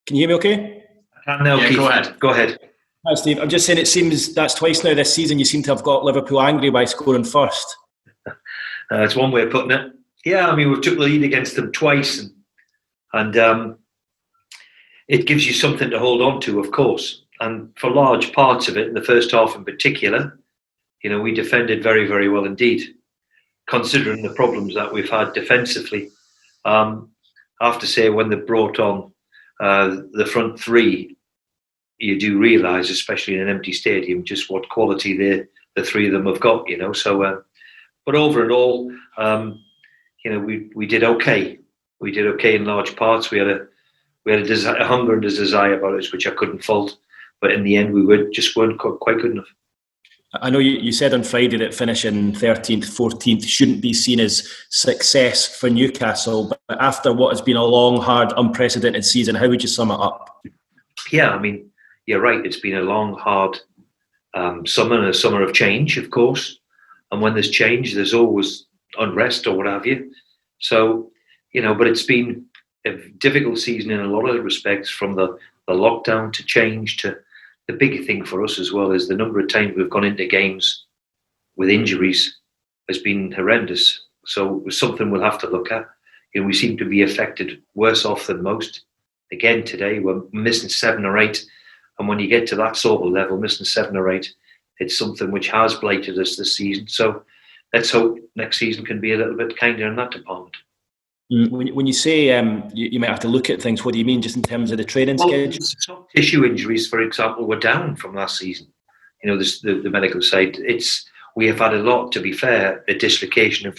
Can you hear me okay? No, yeah, Keith. Go ahead. Hi, Steve. I'm just saying it seems that's twice now this season you seem to have got Liverpool angry by scoring first. It's one way of putting it. Yeah, I mean, we took the lead against them twice and it gives you something to hold on to, of course. And for large parts of it, in the first half in particular, we defended very, very well indeed, considering the problems that we've had defensively. I have to say, when they brought on the front three, you do realise, especially in an empty stadium, just what quality the three of them have got. So, but over and all, we did okay. We did okay in large parts. We had a hunger and a desire about us, which I couldn't fault. But in the end, we weren't quite good enough. I know you said on Friday that finishing 13th, 14th shouldn't be seen as success for Newcastle. But after what has been a long, hard, unprecedented season, how would you sum it up? Yeah, I mean, you're right. It's been a long, hard summer and a summer of change, of course. And when there's change, there's always unrest or what have you. So, but it's been a difficult season in a lot of respects, from the lockdown to change to the big thing for us as well is the number of times we've gone into games with injuries has been horrendous. So it was something we'll have to look at. We seem to be affected worse off than most. Again, today we're missing 7 or 8. And when you get to that sort of level, missing 7 or 8, it's something which has blighted us this season. So let's hope next season can be a little bit kinder in that department. When you say you might have to look at things, what do you mean just in terms of the training schedule? Soft tissue injuries, for example, were down from last season. The medical side. We have had a lot, to be fair. A dislocation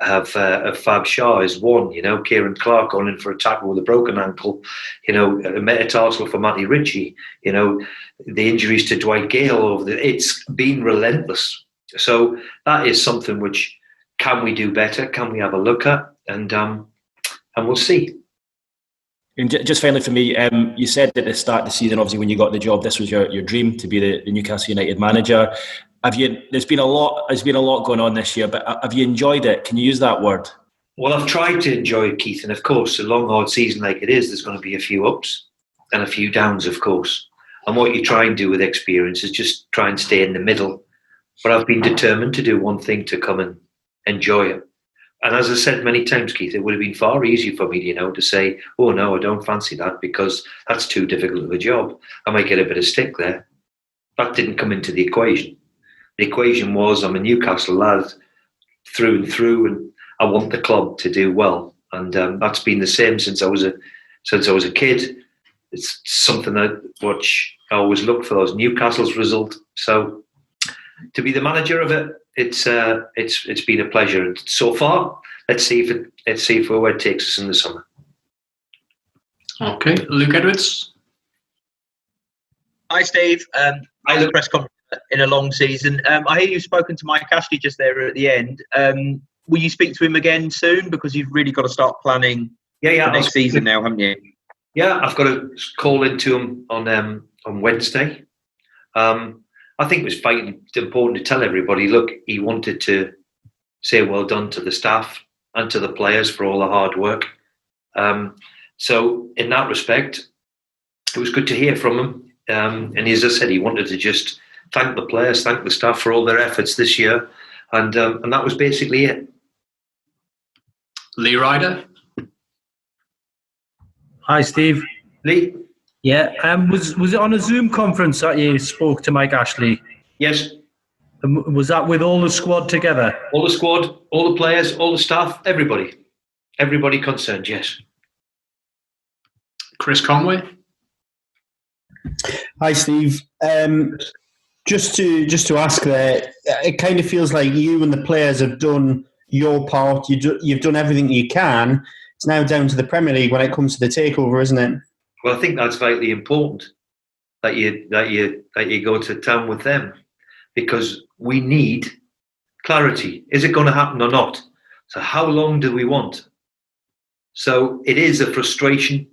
of Fab Shah is one. Kieran Clark going in for a tackle with a broken ankle. A metatarsal for Matty Ritchie. The injuries to Dwight Gale. It's been relentless. So that is something which, can we do better? Can we have a look at? And we'll see. And just finally for me, you said at the start of the season, obviously when you got the job, this was your dream to be the Newcastle United manager. There's been a lot going on this year, but have you enjoyed it? Can you use that word? Well, I've tried to enjoy it, Keith, and of course, a long, hard season like it is, there's going to be a few ups and a few downs, of course. And what you try and do with experience is just try and stay in the middle. But I've been determined to do one thing, to come and enjoy it. And as I said many times, Keith, it would have been far easier for me, to say, oh, no, I don't fancy that because that's too difficult of a job. I might get a bit of stick there. That didn't come into the equation. The equation was, I'm a Newcastle lad through and through, and I want the club to do well. And that's been the same since I was a kid. It's something which I always look for, those Newcastle's result. So to be the manager of it, it's been a pleasure so far. Let's see where it takes us in the summer. Okay, Luke Edwards. Hi, Steve. I was a press conference in a long season. I hear you've spoken to Mike Ashley just there at the end. Will you speak to him again soon? Because you've really got to start planning for next season now, haven't you? Yeah, I've got to call into him on Wednesday. I think it was quite important to tell everybody, look, he wanted to say well done to the staff and to the players for all the hard work. So in that respect, it was good to hear from him. And as I said, he wanted to just thank the players, thank the staff for all their efforts this year. And that was basically it. Lee Ryder. Hi, Steve. Lee. Yeah, was it on a Zoom conference that you spoke to Mike Ashley? Yes. Was that with all the squad together? All the squad, all the players, all the staff, everybody concerned. Yes. Chris Conway. Hi, Steve. Just to ask there, it kind of feels like you and the players have done your part. You've done everything you can. It's now down to the Premier League when it comes to the takeover, isn't it? Well, I think that's vitally important that you go to town with them, because we need clarity. Is it going to happen or not? So how long do we want? So it is a frustration,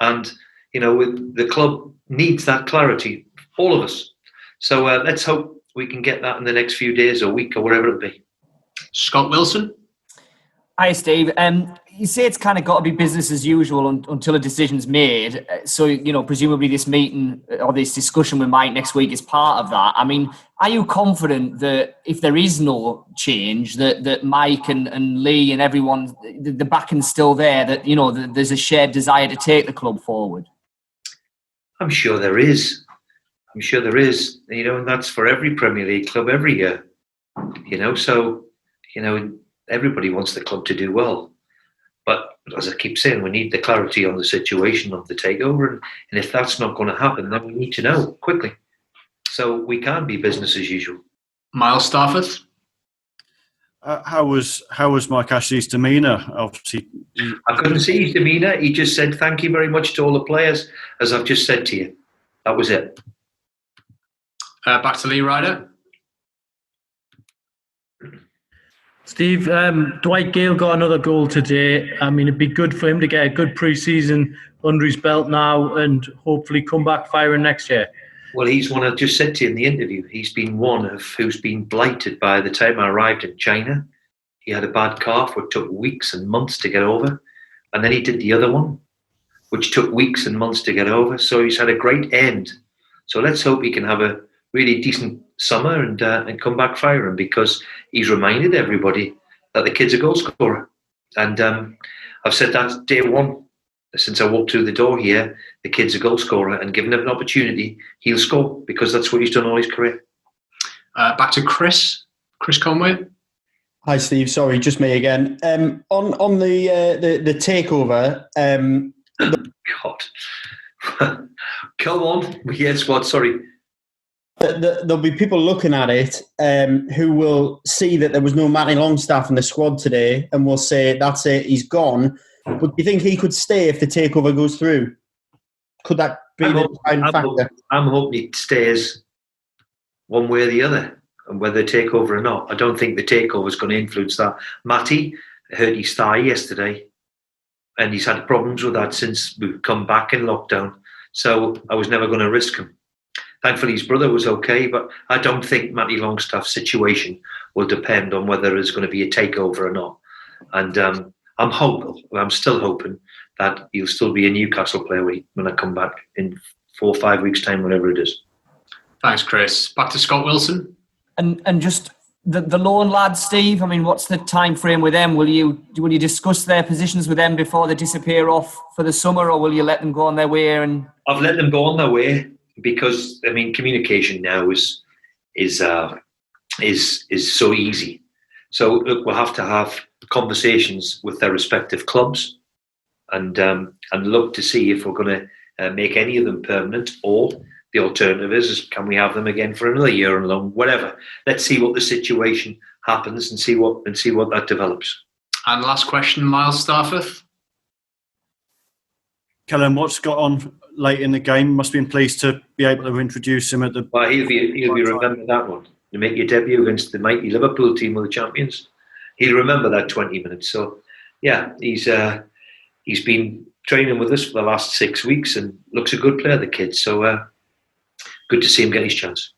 and the club needs that clarity, all of us. So let's hope we can get that in the next few days or week or whatever it be. Scott Wilson. Hi, Steve. You say it's kind of got to be business as usual until a decision's made. So, presumably this meeting or this discussion with Mike next week is part of that. I mean, are you confident that if there is no change, that Mike and Lee and everyone, the backing's still there, that, there's a shared desire to take the club forward? I'm sure there is. And that's for every Premier League club every year. Everybody wants the club to do well. But as I keep saying, we need the clarity on the situation of the takeover. And if that's not going to happen, then we need to know quickly. So we can't be business as usual. Miles Starford? How was Mike Ashley's demeanour? Obviously, I couldn't see his demeanour. He just said, thank you very much to all the players, as I've just said to you. That was it. Back to Lee Ryder. Steve, Dwight Gale got another goal today. I mean, it'd be good for him to get a good pre-season under his belt now and hopefully come back firing next year. Well, he's one I just said to you in the interview. He's been one of who's been blighted by the time I arrived in China. He had a bad calf, which took weeks and months to get over. And then he did the other one, which took weeks and months to get over. So he's had a great end. So let's hope he can have a really decent summer and come back firing, because he's reminded everybody that the kid's a goal scorer. And I've said that day one, since I walked through the door here, the kid's a goal scorer, and given him an opportunity, he'll score, because that's what he's done all his career. Back to Chris Conway. Hi, Steve. Sorry, just me again. On the takeover. God, come on. Yes, what? Sorry. There'll be people looking at it who will see that there was no Matty Longstaff in the squad today and will say, that's it, he's gone. But do you think he could stay if the takeover goes through? Could that be the deciding factor? I'm hoping he stays one way or the other, and whether takeover or not. I don't think the takeover is going to influence that. Matty hurt his thigh yesterday, and he's had problems with that since we've come back in lockdown. So I was never going to risk him. Thankfully, his brother was okay, but I don't think Matty Longstaff's situation will depend on whether there's going to be a takeover or not. And I'm still hoping that he'll still be a Newcastle player when I come back in 4 or 5 weeks' time, whatever it is. Thanks, Chris. Back to Scott Wilson. And just the loan lads, Steve. I mean, what's the time frame with them? Will you discuss their positions with them before they disappear off for the summer, or will you let them go on their way? And I've let them go on their way, because I mean, communication now is so easy. So look, we'll have to have conversations with their respective clubs, and look to see if we're going to make any of them permanent, or the alternative is can we have them again for another year and long, whatever. Let's see what the situation happens and see what that develops. And last question, Miles Starford. Kellen Watt's got on late in the game. Must have been pleased to be able to introduce him at the. Well, he'll be remembered that one. You make your debut against the mighty Liverpool team of the champions. He'll remember that 20 minutes. So, yeah, he's been training with us for the last 6 weeks and looks a good player, the kid. So, good to see him get his chance.